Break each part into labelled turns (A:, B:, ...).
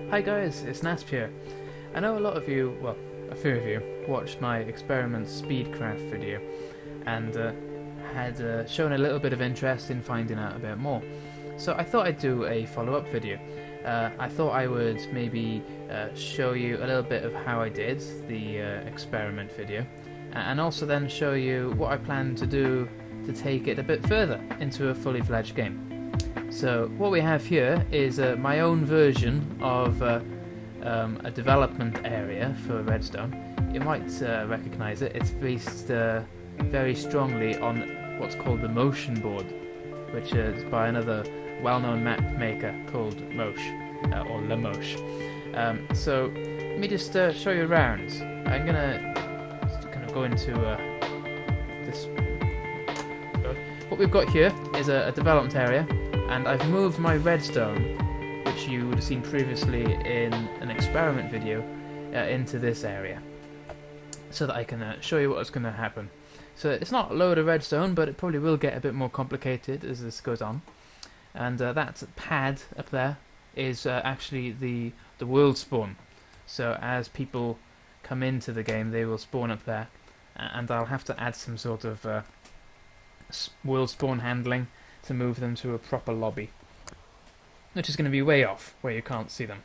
A: Hi guys, it's Nasp here. I know a lot of you, well, a few of you, watched my experiment SpeedCraft video and had shown a little bit of interest in finding out a bit more. So I thought I'd do a follow-up video. I thought I would maybe show you a little bit of how I did the experiment video, and also then show you what I plan to do to take it a bit further into a fully fledged game. So what we have here is my own version of a development area for Redstone. You might recognise it. It's based very strongly on what's called the motion board, which is by another well-known map maker called Mosh, or Lamosh. So let me just show you around. I'm gonna kind of go into this. What we've got here is a development area. And I've moved my redstone, which you would have seen previously in an experiment video, into this area, so that I can show you what's going to happen. So it's not a load of redstone, but it probably will get a bit more complicated as this goes on. And that pad up there is actually the world spawn. So as people come into the game, they will spawn up there, and I'll have to add some sort of world spawn handling to move them to a proper lobby, which is going to be way off where you can't see them.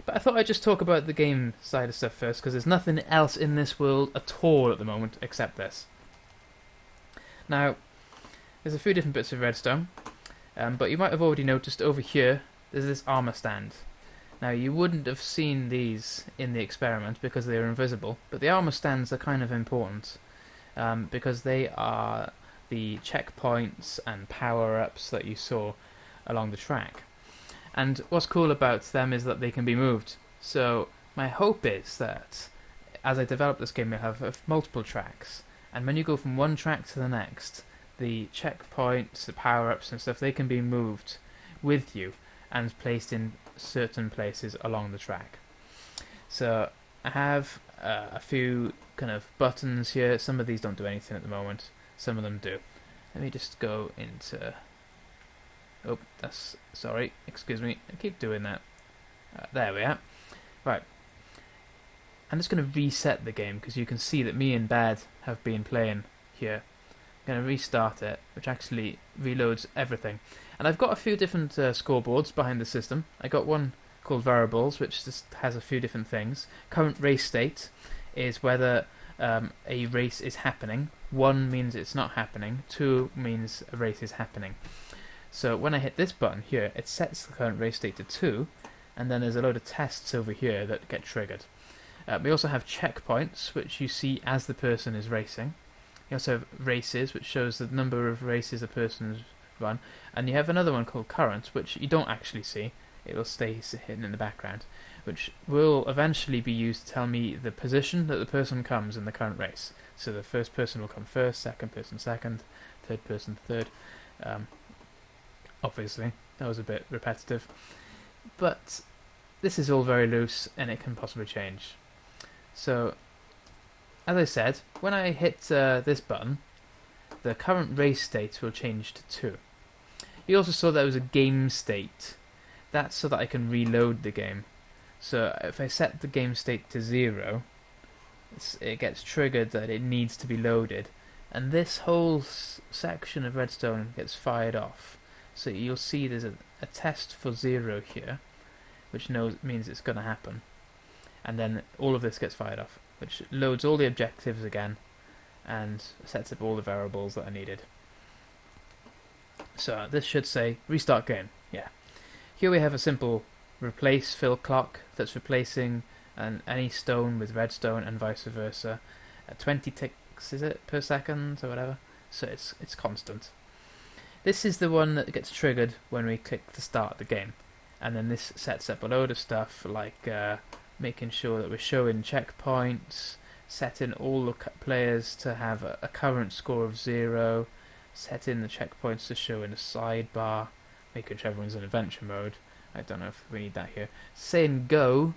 A: But I thought I'd just talk about the game side of stuff first, because there's nothing else in this world at all at the moment except this. Now, there's a few different bits of redstone, but you might have already noticed over here there's this armour stand. Now, you wouldn't have seen these in the experiment because they are invisible, but the armour stands are kind of important, because they are the checkpoints and power-ups that you saw along the track. And what's cool about them is that they can be moved. So my hope is that as I develop this game, you'll have multiple tracks, and when you go from one track to the next, the checkpoints, the power-ups and stuff, they can be moved with you and placed in certain places along the track. So I have a few kind of buttons here. Some of these don't do anything at the moment. Some of them do. Let me just go into... Oh, sorry, excuse me. I keep doing that. There we are. Right. I'm just going to reset the game, because you can see that me and Bad have been playing here. I'm going to restart it, which actually reloads everything. And I've got a few different scoreboards behind the system. I got one called Variables, which just has a few different things. Current race state is whether a race is happening. 1 means it's not happening. 2 means a race is happening. So when I hit this button here, it sets the current race state to 2, and then there's a load of tests over here that get triggered. We also have checkpoints, which you see as the person is racing. You also have races, which shows the number of races a person has run. And you have another one called current, which you don't actually see. It will stay hidden in the background, which will eventually be used to tell me the position that the person comes in the current race. So the first person will come first, second person second, third person third. Obviously, that was a bit repetitive. But this is all very loose, and it can possibly change. So, as I said, when I hit this button, the current race state will change to 2. You also saw there was a game state. That's so that I can reload the game. So if I set the game state to 0, it gets triggered that it needs to be loaded, and this whole section of redstone gets fired off. So you'll see there's a test for 0 here, which means it's going to happen, and then all of this gets fired off, which loads all the objectives again and sets up all the variables that are needed. So this should say restart game. Yeah. Here we have a simple replace fill clock that's replacing any stone with redstone and vice versa. 20 ticks, is it, per second or whatever? So it's constant. This is the one that gets triggered when we click to start the game, and then this sets up a load of stuff like making sure that we're showing checkpoints, setting all the players to have a current score of 0, setting the checkpoints to show in a sidebar, making sure everyone's in adventure mode. I don't know if we need that here. Saying go,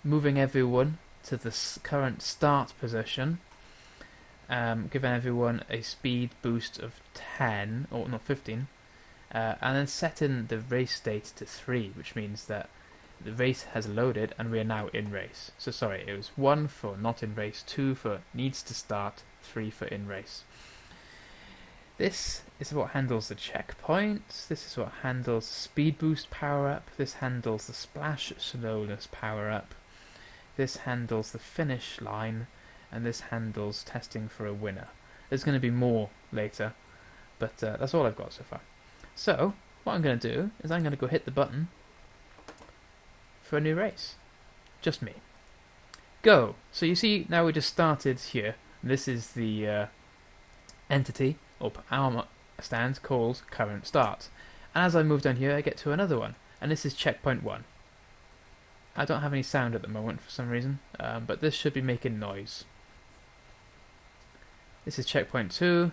A: moving everyone to the current start position, giving everyone a speed boost of 10, or not 15, and then setting the race state to 3, which means that the race has loaded and we are now in race. So sorry, it was 1 for not in race, 2 for needs to start, 3 for in race. This is what handles the checkpoints, this is what handles the speed boost power up, this handles the splash slowness power up, this handles the finish line, and this handles testing for a winner. There's going to be more later, but that's all I've got so far. So, what I'm going to do is I'm going to go hit the button for a new race. Just me. Go! So you see, now we just started here. This is the entity, or Armour Stands, called current start. And as I move down here, I get to another one. And this is checkpoint 1. I don't have any sound at the moment for some reason, but this should be making noise. This is checkpoint 2.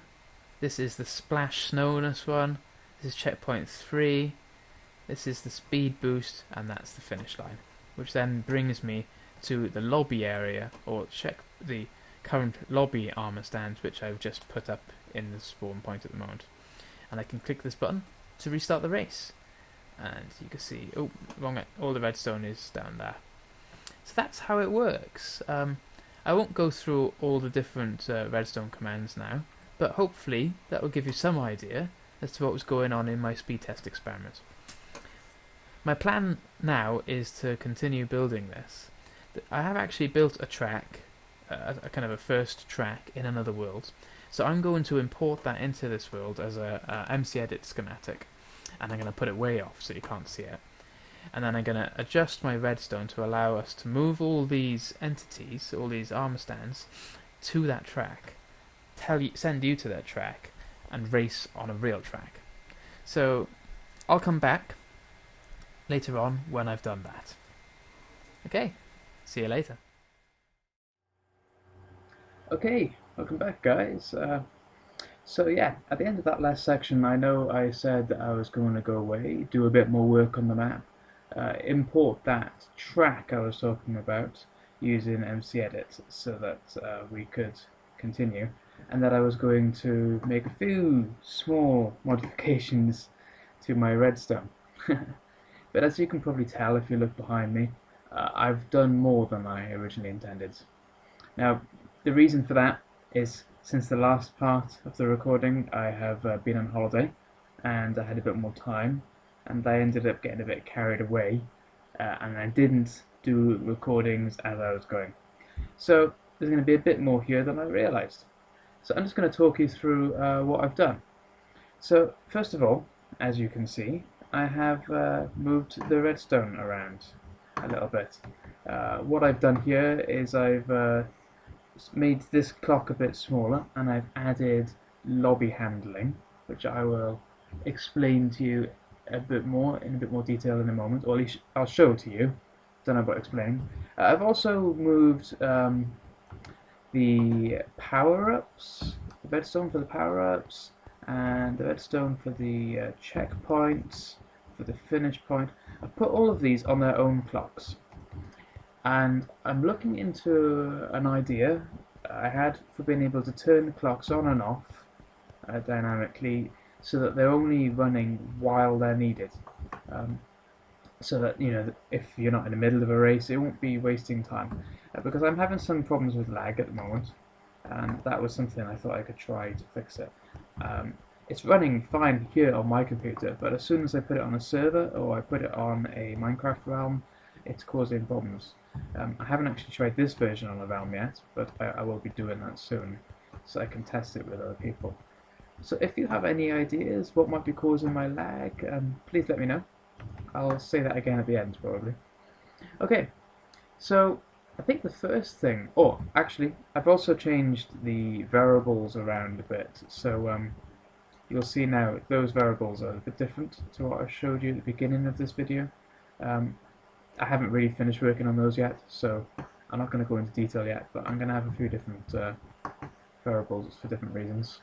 A: This is the splash slowness one. This is checkpoint 3. This is the speed boost, and that's the finish line, which then brings me to the lobby area, or check the current lobby armor stands, which I've just put up in the spawn point at the moment. And I can click this button to restart the race. And you can see, oh, wrong, all the redstone is down there. So that's how it works. I won't go through all the different redstone commands now, but hopefully that will give you some idea as to what was going on in my speed test experiment. My plan now is to continue building this. I have actually built a track, a kind of a first track in another world, so I'm going to import that into this world as a MC-Edit schematic, and I'm going to put it way off so you can't see it. And then I'm going to adjust my redstone to allow us to move all these entities, all these armor stands, to that track, send you to that track, and race on a real track. So I'll come back later on when I've done that. Okay, see you later. Okay, welcome back guys. So yeah, at the end of that last section, I know I said that I was going to go away, do a bit more work on the map, import that track I was talking about using MC-Edit so that we could continue, and that I was going to make a few small modifications to my redstone. But as you can probably tell if you look behind me, I've done more than I originally intended. Now, the reason for that is since the last part of the recording I have been on holiday and I had a bit more time, and I ended up getting a bit carried away and I didn't do recordings as I was going. So there's going to be a bit more here than I realised. So I'm just going to talk you through what I've done. So first of all, as you can see, I have moved the redstone around a little bit. What I've done here is I've made this clock a bit smaller, and I've added lobby handling, which I will explain to you a bit more in a bit more detail in a moment, or at least I'll show it to you. Don't know about explaining. I've also moved the power-ups, the redstone for the power-ups, and the redstone for the checkpoints, for the finish point. I've put all of these on their own clocks, and I'm looking into an idea I had for being able to turn the clocks on and off dynamically, so that they're only running while they're needed, so that, you know, if you're not in the middle of a race, it won't be wasting time, because I'm having some problems with lag at the moment, and that was something I thought I could try to fix it. It's running fine here on my computer, but as soon as I put it on a server or I put it on a Minecraft realm, it's causing problems. I haven't actually tried this version on a realm yet, but I will be doing that soon, so I can test it with other people. So if you have any ideas what might be causing my lag, please let me know. I'll say that again at the end probably. Okay, so I think the first thing, oh actually I've also changed the variables around a bit, so you'll see now those variables are a bit different to what I showed you at the beginning of this video. I haven't really finished working on those yet, so I'm not going to go into detail yet, but I'm going to have a few different variables for different reasons.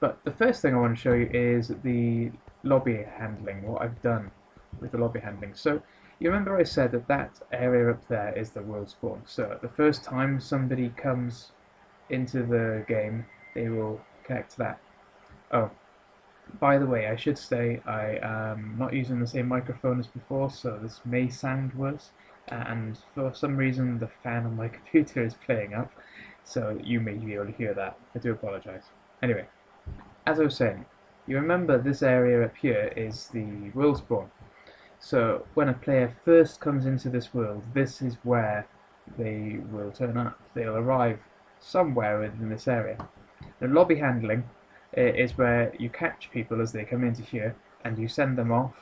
A: But the first thing I want to show you is the lobby handling, what I've done with the lobby handling. So you remember I said that that area up there is the world spawn. So the first time somebody comes into the game, they will connect to that. Oh, By the way, I should say I am not using the same microphone as before, so this may sound worse. And for some reason, the fan on my computer is playing up, so you may be able to hear that. I do apologise. Anyway, as I was saying, you remember this area up here is the world spawn. So when a player first comes into this world, this is where they will turn up. They'll arrive somewhere within this area. The lobby handling is where you catch people as they come into here and you send them off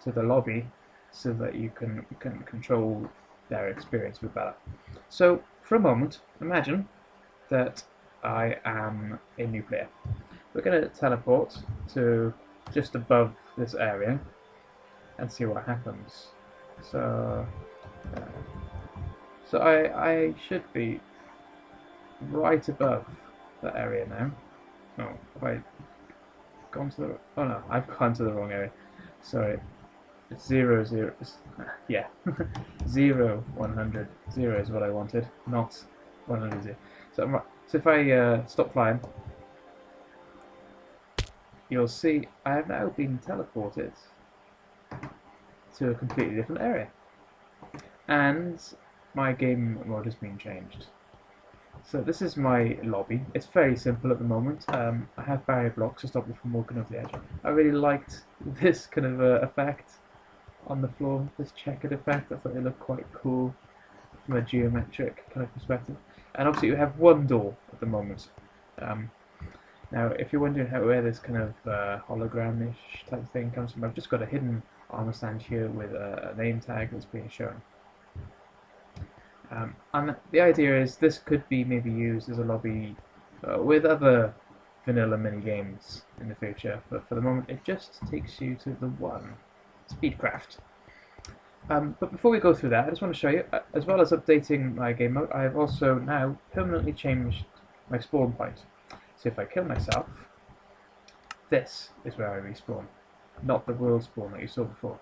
A: to the lobby so that you can control their experience with better. So for a moment, imagine that I am a new player. We're going to teleport to just above this area and see what happens. So, I should be right above that area now. Oh, have I gone to the? Oh no, I've gone to the wrong area. Sorry. It's 0, 0. Yeah, 0, 100. 0 is what I wanted, not 100. 0. So I'm right. So if I stop flying, you'll see I have now been teleported to a completely different area, and my game mode has been changed. So this is my lobby. It's very simple at the moment. I have barrier blocks to stop me from walking over the edge. I really liked this kind of effect on the floor, this checkered effect. I thought it looked quite cool from a geometric kind of perspective. And obviously you have one door at the moment. Now, if you're wondering where this kind of hologram-ish type thing comes from, I've just got a hidden armor stand here with a name tag that's being shown. And the idea is this could be maybe used as a lobby with other vanilla mini games in the future, but for the moment it just takes you to the one, SpeedCraft. But before we go through that, I just want to show you, as well as updating my game mode, I have also now permanently changed my spawn point. So if I kill myself, this is where I respawn, not the world spawn that you saw before.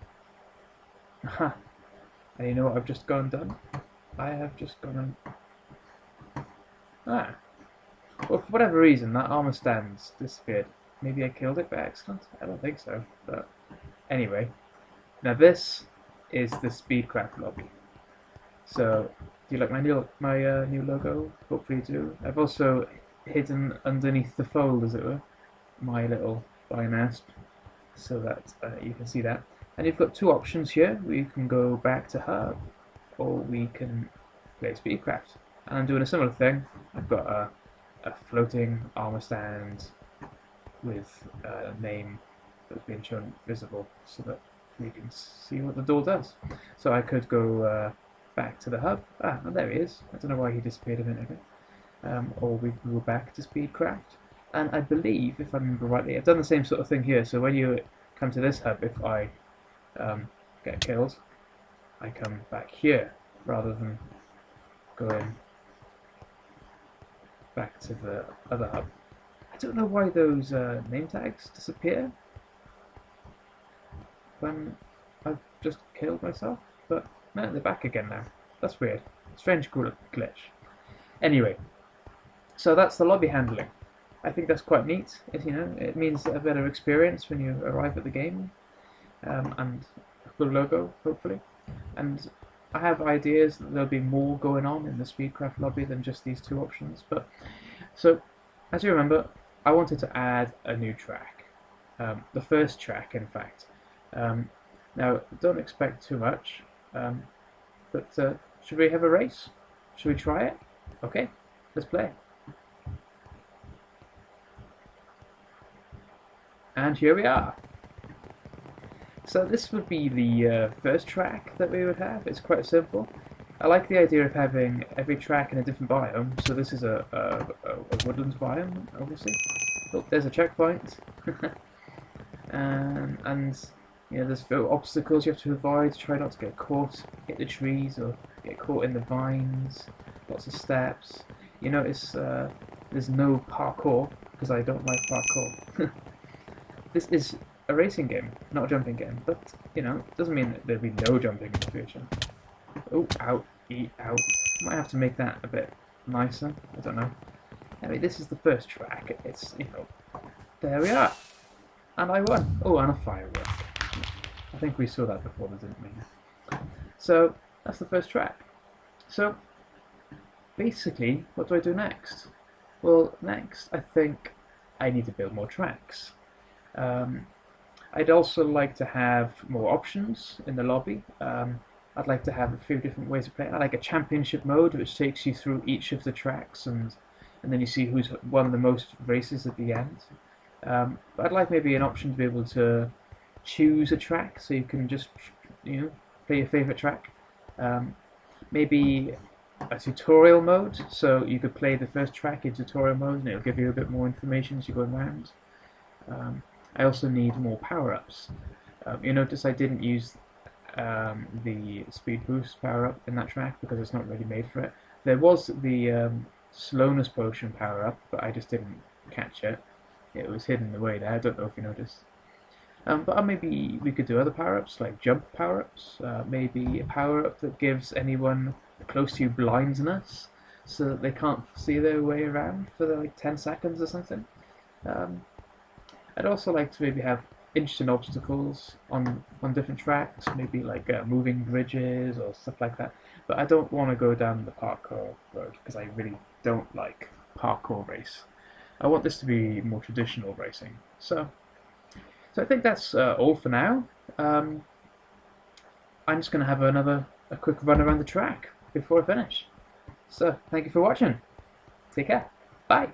A: Aha! And you know what I've just gone and done? I have just gone and... Well, for whatever reason, that Armour Stands disappeared. Maybe I killed it by accident? I don't think so. But anyway, now this is the SpeedCraft lobby. So, do you like my new logo? Hopefully you do. I've also hidden underneath the fold, as it were, my little binasp, so that you can see that. And you've got two options here. We can go back to Hub, or we can play SpeedCraft. And I'm doing a similar thing. I've got a floating armor stand with a name that's being shown visible so that we can see what the door does. So I could go back to the hub. Ah, and there he is. I don't know why he disappeared a minute ago. Or we can go back to SpeedCraft. And I believe, if I remember rightly, I've done the same sort of thing here. So when you come to this hub, if I get killed, I come back here rather than going back to the other hub. I don't know why those name tags disappear when I've just killed myself, but no, they're back again now. That's weird. Strange cool glitch. Anyway, so that's the lobby handling. I think that's quite neat. It means a better experience when you arrive at the game, and a cool logo, hopefully. And I have ideas that there'll be more going on in the SpeedCraft lobby than just these two options. But so, as you remember, I wanted to add a new track, the first track, in fact. Now, don't expect too much, but should we have a race? Should we try it? Okay, let's play. And here we are. So this would be the first track that we would have. It's quite simple. I like the idea of having every track in a different biome. So this is a woodlands biome, obviously. Oh, there's a checkpoint. and there's obstacles you have to avoid to try not to get caught, hit the trees, or get caught in the vines. Lots of steps. You notice there's no parkour, because I don't like parkour. This is a racing game, not a jumping game, but, it doesn't mean that there'll be no jumping in the future. Oh, out, out. Might have to make that a bit nicer, I don't know. Anyway, this is the first track. It's, there we are. And I won. Oh, and a firework. I think we saw that before, didn't we? So that's the first track. So basically, what do I do next? Well, next I think I need to build more tracks. Um, I'd also like to have more options in the lobby. I'd like to have a few different ways of playing. I like a championship mode, which takes you through each of the tracks, and then you see who's won the most races at the end. But I'd like maybe an option to be able to choose a track, so you can just play your favorite track. Maybe a tutorial mode, so you could play the first track in tutorial mode, and it'll give you a bit more information as you go around. I also need more power-ups. You notice I didn't use the speed boost power-up in that track because it's not really made for it. There was the slowness potion power-up, but I just didn't catch it. It was hidden away there, I don't know if you noticed. But maybe we could do other power-ups, like jump power-ups. Maybe a power-up that gives anyone close to you blindness, so that they can't see their way around for like 10 seconds or something. I'd also like to maybe have interesting obstacles on different tracks, maybe like moving bridges or stuff like that. But I don't want to go down the parkour road because I really don't like parkour race. I want this to be more traditional racing. So I think that's all for now. I'm just going to have a quick run around the track before I finish. So thank you for watching. Take care. Bye.